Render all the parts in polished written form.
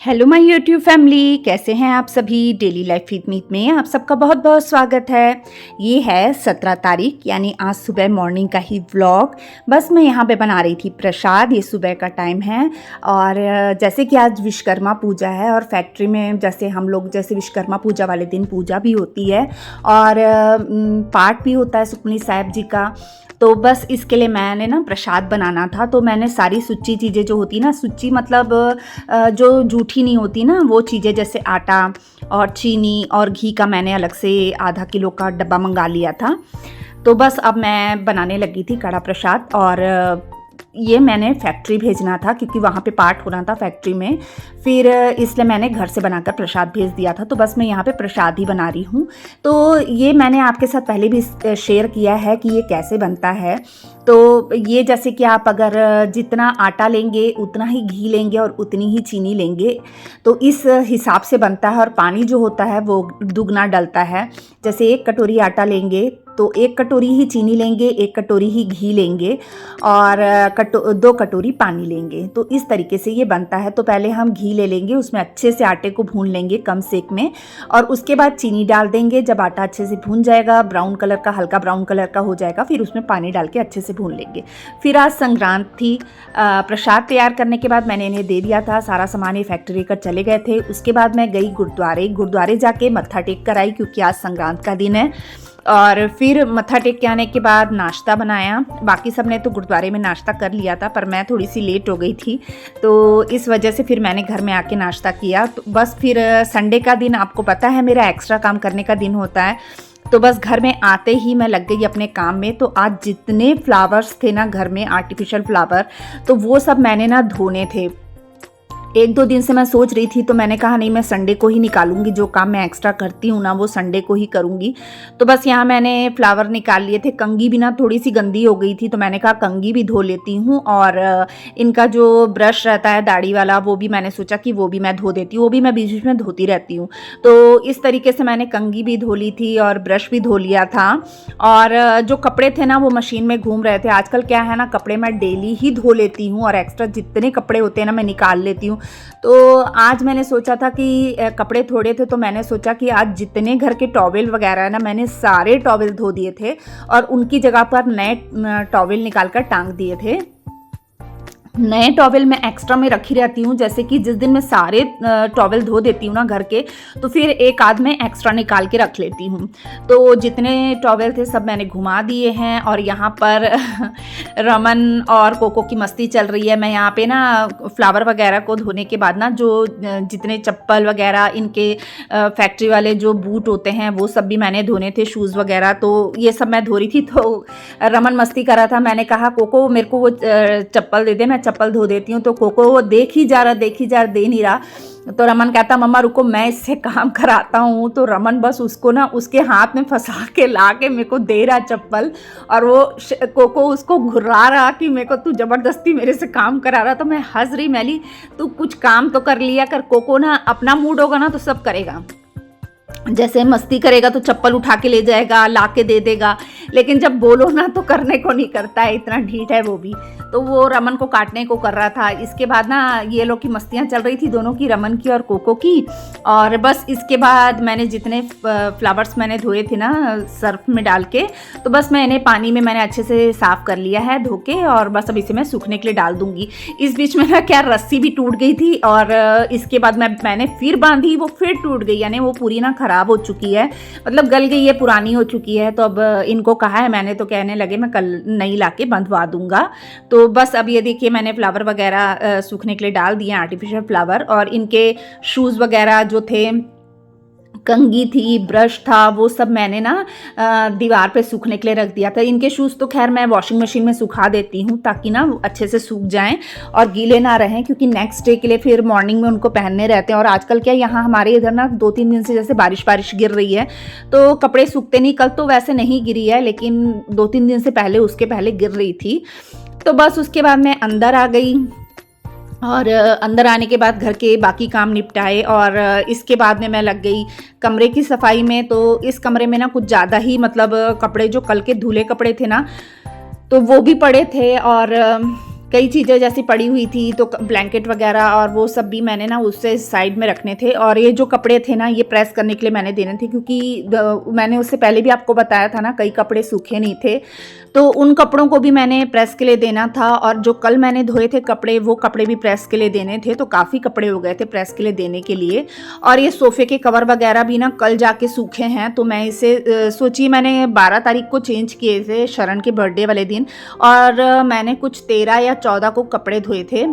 Hello my YouTube family, कैसे हैं आप सभी। डेली लाइफ विद मीत में आप सबका बहुत बहुत स्वागत है। ये है 17 तारीख यानी आज सुबह मॉर्निंग का ही व्लॉग। बस मैं यहाँ पे बना रही थी प्रसाद। ये सुबह का टाइम है और जैसे कि आज विश्वकर्मा पूजा है और फैक्ट्री में जैसे हम लोग जैसे विश्वकर्मा पूजा वाले दिन पूजा भी होती है और पाठ भी होता है सुखमनी साहिब जी का। तो बस इसके लिए मैंने ना प्रसाद बनाना था, तो मैंने सारी सुच्ची चीज़ें जो होती ना, सुच्ची मतलब जो जूठी नहीं होती ना, वो चीज़ें जैसे आटा और चीनी और घी का मैंने अलग से आधा किलो का डब्बा मंगा लिया था। तो बस अब मैं बनाने लगी थी कड़ा प्रसाद और ये मैंने फैक्ट्री भेजना था क्योंकि वहाँ पे पाठ होना था फैक्ट्री में। फिर इसलिए मैंने घर से बनाकर प्रसाद भेज दिया था। तो बस मैं यहाँ पे प्रसाद ही बना रही हूँ। तो ये मैंने आपके साथ पहले भी शेयर किया है कि ये कैसे बनता है। तो ये जैसे कि आप अगर जितना आटा लेंगे उतना ही घी लेंगे और उतनी ही चीनी लेंगे, तो इस हिसाब से बनता है और पानी जो होता है वो दुगना डलता है। जैसे 1 कटोरी आटा लेंगे तो 1 कटोरी ही चीनी लेंगे, 1 कटोरी ही घी लेंगे और 2 कटोरी पानी लेंगे। तो इस तरीके से ये बनता है। तो पहले हम घी ले लेंगे, उसमें अच्छे से आटे को भून लेंगे कम सेक में और उसके बाद चीनी डाल देंगे। जब आटा अच्छे से भून जाएगा, ब्राउन कलर का, हल्का ब्राउन कलर का हो जाएगा, फिर उसमें पानी डाल के अच्छे से भून लेंगे। फिर आज संक्रांत थी। प्रसाद तैयार करने के बाद मैंने इन्हें दे दिया था, सारा सामान ये फैक्ट्री लेकर चले गए थे। उसके बाद मैं गई गुरुद्वारे जाके मत्था टेक कर आई क्योंकि आज संक्रांत का दिन है। और फिर मत्था टेक के आने के बाद नाश्ता बनाया। बाकी सब ने तो गुरुद्वारे में नाश्ता कर लिया था, पर मैं थोड़ी सी लेट हो गई थी, तो इस वजह से फिर मैंने घर में आके नाश्ता किया। तो बस फिर संडे का दिन आपको पता है मेरा एक्स्ट्रा काम करने का दिन होता है। तो बस घर में आते ही मैं लग गई अपने काम में। तो आज जितने फ्लावर्स थे ना घर में, आर्टिफिशियल फ्लावर, तो वो सब मैंने ना धोने थे। 1-2 दिन से मैं सोच रही थी, तो मैंने कहा नहीं, मैं संडे को ही निकालूंगी। जो काम मैं एक्स्ट्रा करती हूँ ना वो संडे को ही करूँगी। तो बस यहाँ मैंने फ्लावर निकाल लिए थे। कंघी भी ना थोड़ी सी गंदी हो गई थी, तो मैंने कहा कंघी भी धो लेती हूँ और इनका जो ब्रश रहता है दाढ़ी वाला, वो भी मैंने सोचा कि वो भी मैं धो देती हूँ। वो भी मैं बीच बीच में धोती रहती हूँ। तो इस तरीके से मैंने कंघी भी धो ली थी और ब्रश भी धो लिया था। और जो कपड़े थे ना वो मशीन में घूम रहे थे। आजकल क्या है ना, कपड़े मैं डेली ही धो लेती हूँ और एक्स्ट्रा जितने कपड़े होते हैं ना मैं निकाल लेती हूँ। तो आज मैंने सोचा था कि कपड़े थोड़े थे, तो मैंने सोचा कि आज जितने घर के टॉवेल वगैरह है ना, मैंने सारे टॉवेल धो दिए थे और उनकी जगह पर नए टॉवेल निकाल कर टांग दिए थे। नए टॉवेल मैं एक्स्ट्रा में रखी रहती हूँ। जैसे कि जिस दिन मैं सारे टॉवेल धो देती हूँ ना घर के, तो फिर एक आध में एक्स्ट्रा निकाल के रख लेती हूँ। तो जितने टॉवेल थे सब मैंने घुमा दिए हैं और यहाँ पर रमन और कोको की मस्ती चल रही है। मैं यहाँ पे ना फ्लावर वगैरह को धोने के बाद ना जो जितने चप्पल वगैरह इनके फैक्ट्री वाले जो बूट होते हैं वो सब भी मैंने धोने थे, शूज़ वगैरह, तो ये सब मैं धो रही थी। तो रमन मस्ती कर रहा था। मैंने कहा कोको मेरे को वो चप्पल दे दे, मैं चप्पल धो देती हूँ। तो कोको वो देख ही जा रहा दे नहीं रहा। तो रमन कहता मम्मा रुको मैं इससे काम कराता हूँ। तो रमन बस उसको ना उसके हाथ में फंसा के ला के मेरे को दे रहा चप्पल और वो कोको उसको घुरा रहा कि मेरे को तू ज़बरदस्ती मेरे से काम करा रहा। तो मैं हंस रही, मैली तू कुछ काम तो कर लिया कर। कोको ना अपना मूड होगा ना तो सब करेगा, जैसे मस्ती करेगा तो चप्पल उठा के ले जाएगा, ला के दे देगा, लेकिन जब बोलो ना तो करने को नहीं करता है, इतना ढीठ है वो भी। तो वो रमन को काटने को कर रहा था। इसके बाद ना ये लोग की मस्तियाँ चल रही थी दोनों की, रमन की और कोको की। और बस इसके बाद मैंने जितने फ्लावर्स मैंने धोए थे ना सर्फ में डाल के, तो बस मैं इन्हें पानी में मैंने अच्छे से साफ़ कर लिया है धो के और बस अब इसे मैं सूखने के लिए डाल दूँगी। इस बीच में ना क्या रस्सी भी टूट गई थी और इसके बाद मैंने फिर बांधी, वो फिर टूट गई, यानी वो पूरी ना खराब हो चुकी है, मतलब गल गई है, पुरानी हो चुकी है। तो अब इनको कहा है मैंने, तो कहने लगे मैं कल नई लाके बंधवा दूंगा। तो बस अब ये देखिए मैंने फ्लावर वगैरह सूखने के लिए डाल दिए, आर्टिफिशियल फ्लावर, और इनके शूज़ वगैरह जो थे, कंघी थी, ब्रश था, वो सब मैंने ना दीवार पे सूखने के लिए रख दिया था। इनके शूज़ तो खैर मैं वॉशिंग मशीन में सुखा देती हूँ ताकि ना अच्छे से सूख जाएं और गीले ना रहें, क्योंकि नेक्स्ट डे के लिए फिर मॉर्निंग में उनको पहनने रहते हैं। और आजकल क्या यहाँ हमारे इधर ना 2-3 दिन से जैसे बारिश गिर रही है तो कपड़े सूखते नहीं। कल तो वैसे नहीं गिरी है, लेकिन 2-3 दिन से पहले उसके पहले गिर रही थी। तो बस उसके बाद मैं अंदर आ गई और अंदर आने के बाद घर के बाकी काम निपटाए और इसके बाद में मैं लग गई कमरे की सफाई में। तो इस कमरे में ना कुछ ज़्यादा ही मतलब कपड़े जो कल के धुले कपड़े थे ना, तो वो भी पड़े थे और कई चीज़ें जैसी पड़ी हुई थी, तो ब्लैंकेट वगैरह और वो सब भी मैंने ना उससे साइड में रखने थे। और ये जो कपड़े थे ना, ये प्रेस करने के लिए मैंने देने थे, क्योंकि मैंने उससे पहले भी आपको बताया था ना, कई कपड़े सूखे नहीं थे, तो उन कपड़ों को भी मैंने प्रेस के लिए देना था। और जो कल मैंने धोए थे कपड़े, वो कपड़े भी प्रेस के लिए देने थे, तो काफ़ी कपड़े हो गए थे प्रेस के लिए देने के लिए। और ये सोफ़े के कवर वगैरह भी ना कल जाके सूखे हैं, तो मैं इसे सोचिए, मैंने 12 तारीख को चेंज किए थे शरण के बर्थडे वाले दिन, और मैंने कुछ 13 या 14 को कपड़े धोए थे,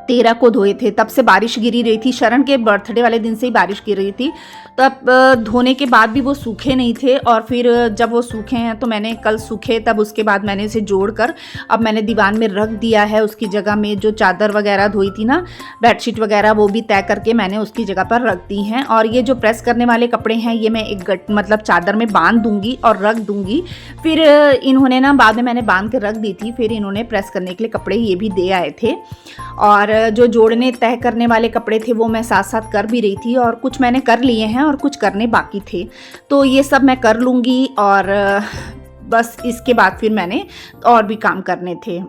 13 को धोए थे। तब से बारिश गिरी रही थी, शरण के बर्थडे वाले दिन से ही बारिश गिर रही थी, तब धोने के बाद भी वो सूखे नहीं थे। और फिर जब वो सूखे हैं तो मैंने कल सूखे, तब उसके बाद मैंने इसे जोड़कर अब मैंने दीवान में रख दिया है। उसकी जगह में जो चादर वगैरह धोई थी ना, बेडशीट वगैरह, वो भी तय करके मैंने उसकी जगह पर रख दी हैं। और ये जो प्रेस करने वाले कपड़े हैं, ये मैं एक मतलब चादर में बांध दूंगी और रख दूंगी। फिर इन्होंने ना, बाद में मैंने बांध के रख दी थी, फिर इन्होंने प्रेस करने के लिए कपड़े ये भी दे आए थे। और जो जोड़ने तय करने वाले कपड़े थे वो मैं साथ साथ कर भी रही थी, और कुछ मैंने कर लिए हैं और कुछ करने बाकी थे, तो ये सब मैं कर लूँगी। और बस इसके बाद फिर मैंने और भी काम करने थे।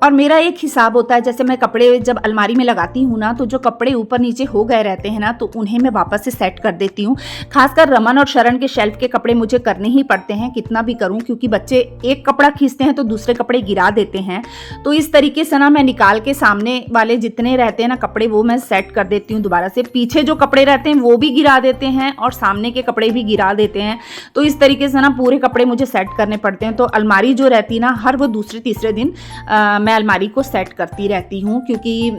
और मेरा एक हिसाब होता है, जैसे मैं कपड़े जब अलमारी में लगाती हूँ ना, तो जो कपड़े ऊपर नीचे हो गए रहते हैं ना, तो उन्हें मैं वापस से सेट कर देती हूँ। खासकर रमन और शरण के शेल्फ के कपड़े मुझे करने ही पड़ते हैं, कितना भी करूँ, क्योंकि बच्चे एक कपड़ा खींचते हैं तो दूसरे कपड़े गिरा देते हैं। तो इस तरीके से ना मैं निकाल के सामने वाले जितने रहते हैं ना कपड़े, वो मैं सेट कर देती हूँ दोबारा से। पीछे जो कपड़े रहते हैं वो भी गिरा देते हैं और सामने के कपड़े भी गिरा देते हैं। तो इस तरीके से ना पूरे कपड़े मुझे सेट करने पड़ते हैं। तो अलमारी जो रहती है ना, हर वो दूसरे तीसरे दिन मैं अलमारी को सेट करती रहती हूँ, क्योंकि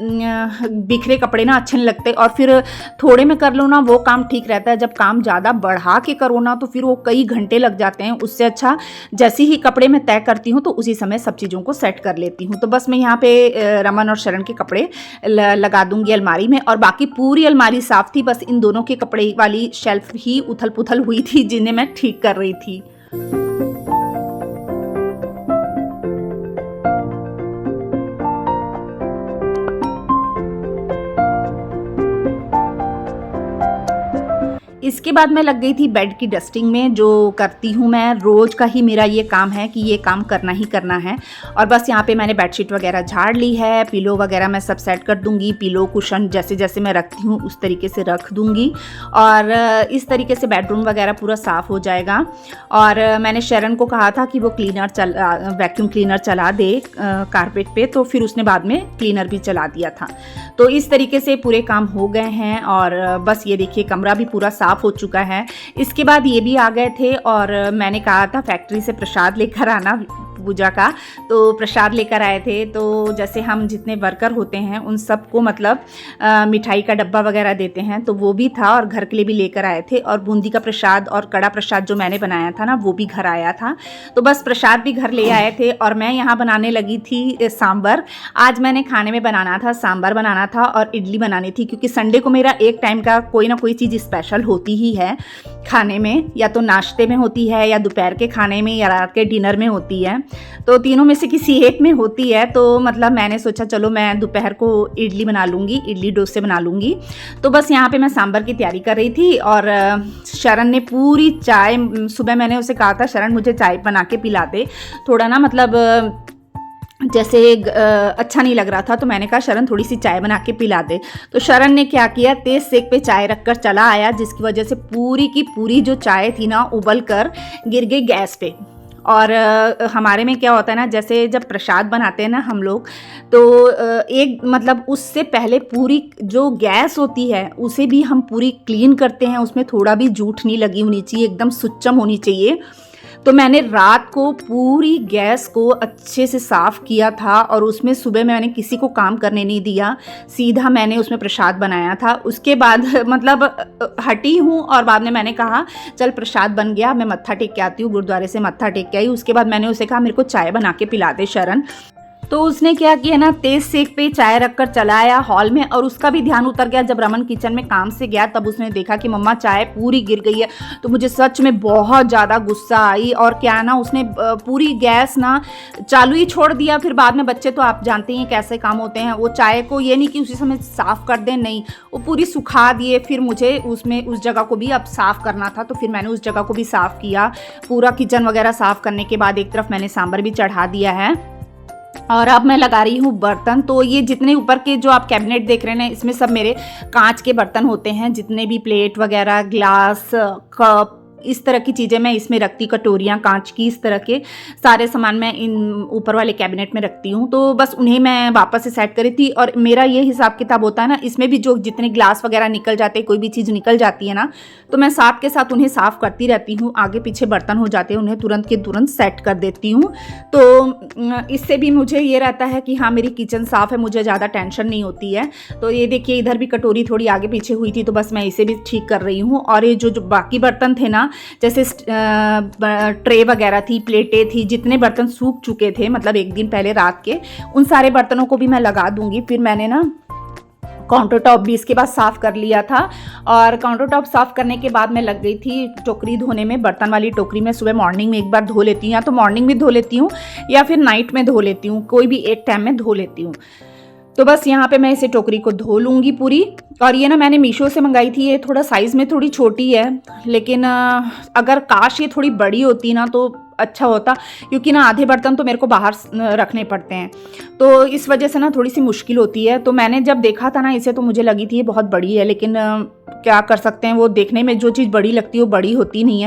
बिखरे कपड़े ना अच्छे नहीं लगते। और फिर थोड़े में कर लो ना, वो काम ठीक रहता है। जब काम ज़्यादा बढ़ा के करो ना, तो फिर वो कई घंटे लग जाते हैं। उससे अच्छा जैसे ही कपड़े मैं तय करती हूँ तो उसी समय सब चीज़ों को सेट कर लेती हूँ। तो बस मैं यहाँ पे रमन और शरण के कपड़े लगा दूंगी अलमारी में, और बाकी पूरी अलमारी साफ थी। बस इन दोनों के कपड़े वाली शेल्फ ही उथल पुथल हुई थी, जिन्हें मैं ठीक कर रही थी। इसके बाद मैं लग गई थी बेड की डस्टिंग में, जो करती हूँ मैं रोज़ का ही मेरा ये काम है कि ये काम करना ही करना है। और बस यहाँ पे मैंने बेडशीट वगैरह झाड़ ली है, पिलो वगैरह मैं सब सेट कर दूँगी। पिलो कुशन जैसे जैसे मैं रखती हूँ उस तरीके से रख दूँगी, और इस तरीके से बेडरूम वगैरह पूरा साफ़ हो जाएगा। और मैंने शरण को कहा था कि वो वैक्यूम क्लीनर चला दे कारपेट पे, तो फिर उसने बाद में क्लीनर भी चला दिया था। तो इस तरीके से पूरे काम हो गए हैं। और बस ये देखिए, कमरा भी पूरा साफ़ हो चुका है। इसके बाद ये भी आ गए थे, और मैंने कहा था फैक्ट्री से प्रसाद लेकर आना पूजा का, तो प्रसाद लेकर आए थे। तो जैसे हम जितने वर्कर होते हैं उन सबको मतलब मिठाई का डब्बा वगैरह देते हैं, तो वो भी था, और घर के लिए भी लेकर आए थे। और बूंदी का प्रसाद और कड़ा प्रसाद जो मैंने बनाया था ना, वो भी घर आया था। तो बस प्रसाद भी घर ले आए थे, और मैं यहाँ बनाने लगी थी सांभर। आज मैंने खाने में बनाना था, सांभर बनाना था और इडली बनानी थी, क्योंकि संडे को मेरा एक टाइम का कोई ना कोई चीज़ स्पेशल होती ही है खाने में, या तो नाश्ते में होती है, या दोपहर के खाने में, या रात के डिनर में होती है। तो तीनों में से किसी एक में होती है। तो मतलब मैंने सोचा चलो मैं दोपहर को इडली बना लूँगी, इडली डोसे बना लूँगी। तो बस यहाँ पे मैं सांभर की तैयारी कर रही थी, और शरण ने पूरी चाय, सुबह मैंने उसे कहा था शरण मुझे चाय बना के पिला दे, थोड़ा ना मतलब जैसे अच्छा नहीं लग रहा था, तो मैंने कहा शरण थोड़ी सी चाय बना के पिला दे। तो शरण ने क्या किया, तेज सेक पे चाय रखकर चला आया, जिसकी वजह से पूरी की पूरी जो चाय थी ना उबल कर गिर गई गैस पे। और हमारे में क्या होता है ना, जैसे जब प्रसाद बनाते हैं ना हम लोग, तो एक मतलब उससे पहले पूरी जो गैस होती है उसे भी हम पूरी क्लीन करते हैं, उसमें थोड़ा भी जूठ नहीं लगी होनी चाहिए, एकदम सुच्चम होनी चाहिए। तो मैंने रात को पूरी गैस को अच्छे से साफ़ किया था, और उसमें सुबह मैंने किसी को काम करने नहीं दिया, सीधा मैंने उसमें प्रसाद बनाया था। उसके बाद मतलब हटी हूँ, और बाद में मैंने कहा चल प्रसाद बन गया, मैं मत्था टेक के आती हूँ, गुरुद्वारे से मत्था टेक के आई। उसके बाद मैंने उसे कहा मेरे को चाय बना के पिला दे शरण। तो उसने क्या किया ना, तेज सेक पे चाय रखकर चला आया हॉल में, और उसका भी ध्यान उतर गया। जब रमन किचन में काम से गया तब उसने देखा कि मम्मा चाय पूरी गिर गई है। तो मुझे सच में बहुत ज़्यादा गुस्सा आई, और क्या ना उसने पूरी गैस ना चालू ही छोड़ दिया। फिर बाद में बच्चे तो आप जानते हैं कैसे काम होते हैं, वो चाय को ये नहीं कि उसी समय साफ़ कर दें, नहीं, वो पूरी सुखा दिए। फिर मुझे उसमें उस जगह को भी अब साफ़ करना था, तो फिर मैंने उस जगह को भी साफ़ किया। पूरा किचन वगैरह साफ़ करने के बाद एक तरफ मैंने सांभर भी चढ़ा दिया है, और अब मैं लगा रही हूँ बर्तन। तो ये जितने ऊपर के जो आप कैबिनेट देख रहे हैं, इसमें सब मेरे कांच के बर्तन होते हैं। जितने भी प्लेट वगैरह, ग्लास, कप, इस तरह की चीज़ें मैं इसमें रखती, कटोरियाँ कांच की, इस तरह के सारे सामान मैं इन ऊपर वाले कैबिनेट में रखती हूँ। तो बस उन्हें मैं वापस से सेट करी थी। और मेरा ये हिसाब किताब होता है ना, इसमें भी जो जितने ग्लास वगैरह निकल जाते हैं, कोई भी चीज़ निकल जाती है ना, तो मैं साथ के साथ उन्हें साफ़ करती रहती हूँ। आगे पीछे बर्तन हो जाते हैं, उन्हें तुरंत के तुरंत सेट कर देती हूँ। तो इससे भी मुझे ये रहता है कि हाँ, मेरी किचन साफ़ है, मुझे ज़्यादा टेंशन नहीं होती है। तो ये देखिए, इधर भी कटोरी थोड़ी आगे पीछे हुई थी, तो बस मैं इसे भी ठीक कर रही हूँ। और ये जो बाकी बर्तन थे ना, जैसे ट्रे वगैरह थी, प्लेटें थी, जितने बर्तन सूख चुके थे मतलब एक दिन पहले रात के, उन सारे बर्तनों को भी मैं लगा दूंगी। फिर मैंने ना काउंटर टॉप भी इसके बाद साफ़ कर लिया था। और काउंटर टॉप साफ़ करने के बाद मैं लग गई थी टोकरी धोने में। बर्तन वाली टोकरी मैं सुबह मॉर्निंग में एक बार धो लेती हूँ, या तो मॉर्निंग में धो लेती हूँ या फिर नाइट में धो लेती हूँ, कोई भी एक टाइम में धो लेती हूँ। तो बस यहाँ पे मैं इसे टोकरी को धो लूँगी पूरी। और ये ना मैंने मीशो से मंगाई थी, ये थोड़ा साइज़ में थोड़ी छोटी है, लेकिन अगर काश ये थोड़ी बड़ी होती ना तो अच्छा होता, क्योंकि ना आधे बर्तन तो मेरे को बाहर रखने पड़ते हैं, तो इस वजह से ना थोड़ी सी मुश्किल होती है। तो मैंने जब देखा था ना इसे, तो मुझे लगी थी ये बहुत बड़ी है, लेकिन क्या कर सकते हैं, वो देखने में जो चीज़ बड़ी लगती है वो बड़ी होती नहीं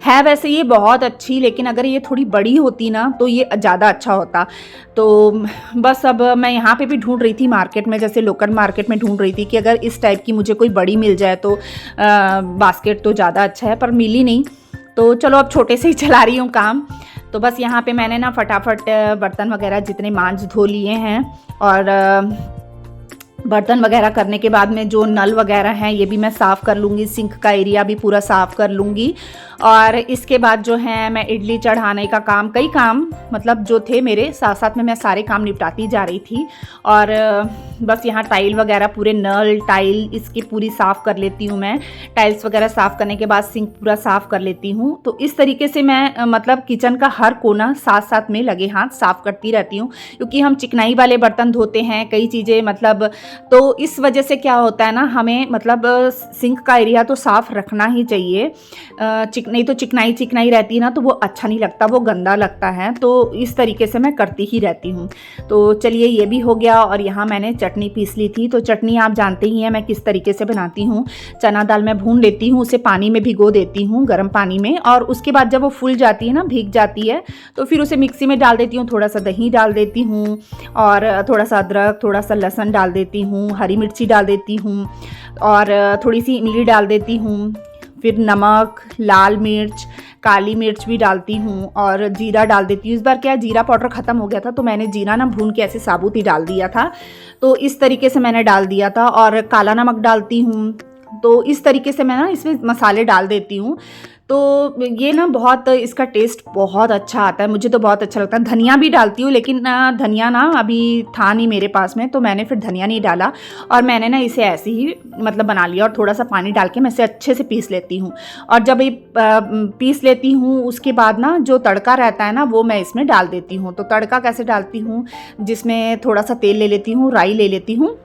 है वैसे ये बहुत अच्छी, लेकिन अगर ये थोड़ी बड़ी होती ना तो ये ज़्यादा अच्छा होता। तो बस अब मैं यहाँ पे भी ढूंढ रही थी मार्केट में, जैसे लोकल मार्केट में ढूंढ रही थी कि अगर इस टाइप की मुझे कोई बड़ी मिल जाए तो बास्केट तो ज़्यादा अच्छा है, पर मिली नहीं। तो चलो अब छोटे से ही चला रही हूँ काम। तो बस यहाँ पे मैंने ना फटाफट बर्तन वगैरह जितने मांज धो लिए हैं, और बर्तन वगैरह करने के बाद में जो नल वगैरह हैं ये भी मैं साफ़ कर लूँगी, सिंक का एरिया भी पूरा साफ़ कर लूँगी। और इसके बाद जो है मैं इडली चढ़ाने का काम, कई काम मतलब जो थे मेरे साथ साथ में मैं सारे काम निपटाती जा रही थी। और बस यहाँ टाइल वगैरह पूरे नल टाइल इसकी पूरी साफ़ कर लेती हूँ मैं। टाइल्स वगैरह साफ़ करने के बाद सिंक पूरा साफ़ कर लेती हूँ। तो इस तरीके से मैं मतलब किचन का हर कोना साथ साथ में लगे हाथ साफ़ करती रहती हूँ, क्योंकि हम चिकनाई वाले बर्तन धोते हैं कई चीज़ें मतलब, तो इस वजह से क्या होता है ना, हमें मतलब सिंक का एरिया तो साफ़ रखना ही चाहिए। नहीं तो चिकनाई चिकनाई रहती है ना तो वो अच्छा नहीं लगता, वो गंदा लगता है। तो इस तरीके से मैं करती ही रहती हूँ। तो चलिए ये भी हो गया। और यहाँ मैंने चटनी पीस ली थी। तो चटनी आप जानते ही हैं मैं किस तरीके से बनाती हूँ। चना दाल मैं भून लेती हूँ, उसे पानी में भिगो देती हूँ गर्म पानी में, और उसके बाद जब वो फूल जाती है ना, भीग जाती है, तो फिर उसे मिक्सी में डाल देती हूँ। थोड़ा सा दही डाल देती हूँ, और थोड़ा सा अदरक, थोड़ा सा लहसुन डाल देती हूँ, हरी मिर्ची डाल देती हूँ, और थोड़ी सी इमली डाल देती हूँ, फिर नमक, लाल मिर्च, काली मिर्च भी डालती हूँ, और जीरा डाल देती हूँ। इस बार क्या जीरा पाउडर ख़त्म हो गया था, तो मैंने जीरा ना भून के ऐसे साबुत ही डाल दिया था, तो इस तरीके से मैंने डाल दिया था। और काला नमक डालती हूँ। तो इस तरीके से मैं ना इसमें मसाले डाल देती हूँ। तो ये ना बहुत इसका टेस्ट बहुत अच्छा आता है, मुझे तो बहुत अच्छा लगता है। धनिया भी डालती हूँ, लेकिन धनिया ना अभी था नहीं मेरे पास में, तो मैंने फिर धनिया नहीं डाला, और मैंने ना इसे ऐसे ही मतलब बना लिया। और थोड़ा सा पानी डाल के मैं इसे अच्छे से पीस लेती हूँ। और जब ये पीस लेती हूँ उसके बाद ना जो तड़का रहता है ना वो मैं इसमें डाल देती हूँ। तो तड़का कैसे डालती हूँ, जिसमें थोड़ा सा तेल ले लेती हूँ, राई ले लेती हूँ,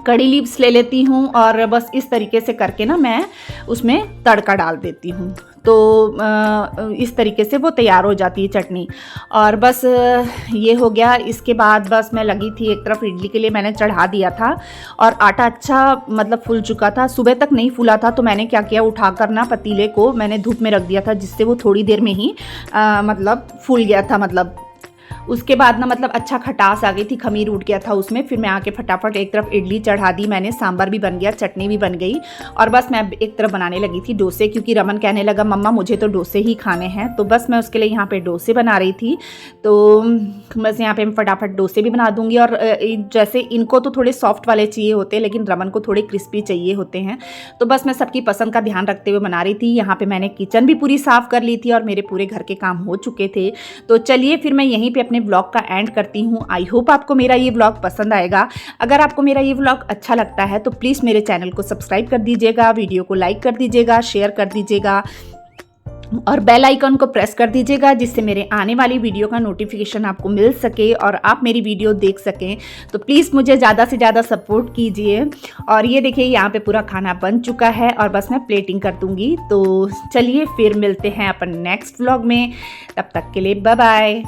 कड़ी लीव्स ले लेती हूँ, और बस इस तरीके से करके ना मैं उसमें तड़का डाल देती हूँ। तो इस तरीके से वो तैयार हो जाती है चटनी। और बस ये हो गया। इसके बाद बस मैं लगी थी, एक तरफ इडली के लिए मैंने चढ़ा दिया था, और आटा अच्छा मतलब फूल चुका था, सुबह तक नहीं फूला था। तो मैंने क्या किया, उठाकर ना पतीले को मैंने धूप में रख दिया था, जिससे वो थोड़ी देर में ही मतलब फूल गया था। मतलब उसके बाद ना मतलब अच्छा खटास आ गई थी, खमीर उठ गया था उसमें। फिर मैं आके फटाफट एक तरफ इडली चढ़ा दी मैंने, सांभर भी बन गया, चटनी भी बन गई, और बस मैं एक तरफ बनाने लगी थी डोसे, क्योंकि रमन कहने लगा मम्मा मुझे तो डोसे ही खाने हैं। तो बस मैं उसके लिए यहाँ पे डोसे बना रही थी। तो बस यहाँ पे मैं फटाफट डोसे भी बना दूँगी। और जैसे इनको तो थोड़े सॉफ्ट वाले चाहिए होते हैं, लेकिन रमन को थोड़े क्रिस्पी चाहिए होते हैं। तो बस मैं सबकी पसंद का ध्यान रखते हुए बना रही थी। यहाँ पर मैंने किचन भी पूरी साफ़ कर ली थी, और मेरे पूरे घर के काम हो चुके थे। तो चलिए फिर मैं यहीं पर अपने अपने व्लॉग का एंड करती हूँ। आई होप आपको मेरा ये व्लॉग पसंद आएगा। अगर आपको मेरा ये व्लॉग अच्छा लगता है तो प्लीज़ मेरे चैनल को सब्सक्राइब कर दीजिएगा, वीडियो को लाइक कर दीजिएगा, शेयर कर दीजिएगा और बेल आइकन को प्रेस कर दीजिएगा, जिससे मेरे आने वाली वीडियो का नोटिफिकेशन आपको मिल सके और आप मेरी वीडियो देख सकें। तो प्लीज़ मुझे ज़्यादा से ज़्यादा सपोर्ट कीजिए। और ये देखिए यहाँ पे पूरा खाना बन चुका है और बस मैं प्लेटिंग कर दूँगी। तो चलिए फिर मिलते हैं अपन नेक्स्ट व्लॉग में, तब तक के लिए बाय बाय।